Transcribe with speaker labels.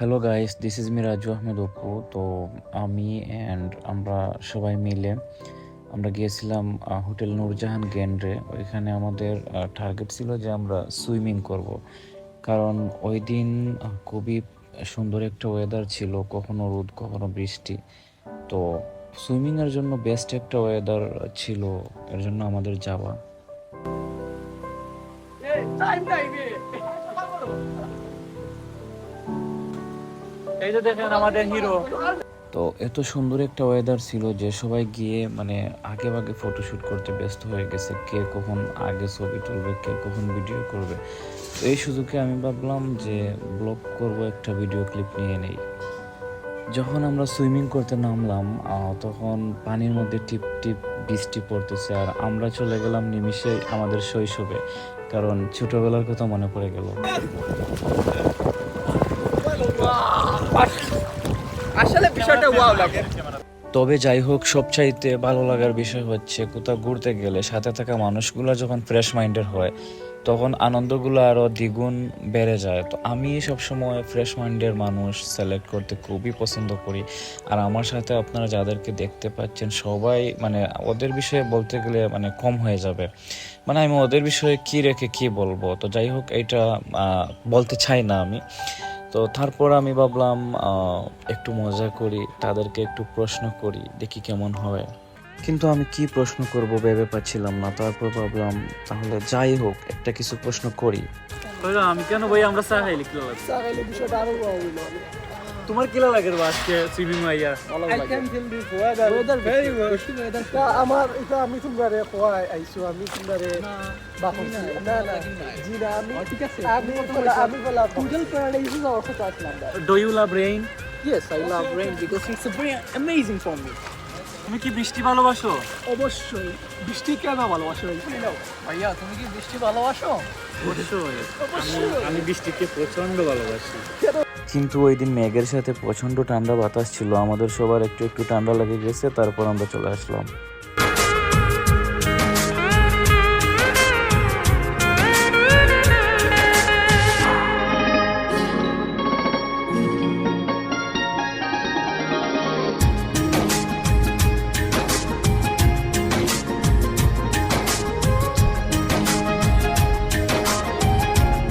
Speaker 1: Hello guys, this is me Raju Ahmed Apu. তো আমি and আমরা সবাই মিলে আমরা গিয়েছিলাম হোটেল নূরজাহান গেন্ড্রে। ওইখানে আমাদের টার্গেট ছিল যে আমরা সুইমিং করব, কারণ ওই দিন খুবই সুন্দর একটা ওয়েদার ছিল, কখনো রোদ কখনো বৃষ্টি। তো সুইমিংয়ের জন্য বেস্ট একটা ওয়েদার ছিল, এর জন্য আমাদের যাওয়া।
Speaker 2: এই যে দেখেন আমাদের হিরো।
Speaker 1: তো এত সুন্দর একটা ওয়েদার ছিল যে সবাই গিয়ে মানে আগে ভাগে ফটোশ্যুট করতে ব্যস্ত হয়ে গেছে, কে কখন আগে ছবি তুলবে, কে কখন ভিডিও করবে। তো এই সুযোগে আমি ভাবলাম যে ব্লগ করব, একটা ভিডিও ক্লিপ নিয়ে নেই। যখন আমরা সুইমিং করতে নামলাম তখন পানির মধ্যে টিপ টিপ বৃষ্টি পড়তেছে, আর আমরা চলে গেলাম নিমিষে আমাদের শৈশবে, কারণ ছোটবেলার কথা মনে পড়ে গেল।
Speaker 2: আসলে বিষয়টা ওয়াও লাগে।
Speaker 1: তবে যাই হোক, সবচাইতে ভালো লাগার বিষয় হচ্ছে কোথাও ঘুরতে গেলে সাথে থাকা মানুষগুলো যখন ফ্রেশ মাইন্ডের হয় তখন আনন্দগুলো আরও দ্বিগুণ বেড়ে যায়। তো আমি সবসময় ফ্রেশ মাইন্ডের মানুষ সিলেক্ট করতে খুবই পছন্দ করি। আর আমার সাথে আপনারা যাদেরকে দেখতে পাচ্ছেন সবাই মানে ওদের বিষয়ে বলতে গেলে মানে কম হয়ে যাবে, মানে আমি ওদের বিষয়ে কি রেখে কি বলবো। তো যাই হোক, এটা বলতে চাই না আমি। তো তারপর আমি ভাবলাম একটু মজা করি, তাদেরকে একটু প্রশ্ন করি, দেখি কেমন হয়। কিন্তু আমি কি প্রশ্ন করব ভেবে পাচ্ছিলাম না। তারপর ভাবলাম তাহলে যাই হোক, একটা কিছু প্রশ্ন করি।
Speaker 2: আমি কেন ভাই আমরা চা খাইলি কিলো লাগে?
Speaker 3: চা খাইলে বিষয়টা আরো ওয়াও হইলো।
Speaker 2: তোমার কিলো লাগে বা আজকে সুইমিং মাইয়া?
Speaker 3: I can tell this weather very good. Weather আমার এটা আমি তোমরারে কোয়াই আইছো, আমি তোমরারে বাহন না জি না আমি বলা total paradise is also touch number.
Speaker 2: Do you love rain?
Speaker 3: Yes, I love rain because it's a very amazing for me.
Speaker 2: তুমি কি বৃষ্টি ভালোবাসো?
Speaker 3: অবশ্যই বৃষ্টি কেন ভালোবাসো ভাইয়া, তুমি কি বৃষ্টি ভালোবাসো?
Speaker 2: অবশ্যই। আমি বৃষ্টিকে প্রচন্ড ভালোবাসি।
Speaker 1: কিন্তু ওই দিন মেঘের সাথে প্রচণ্ড ঠান্ডা বাতাস ছিল, আমাদের সবার একটু একটু ঠান্ডা লেগে গেছে। তারপর আমরা চলে আসলাম।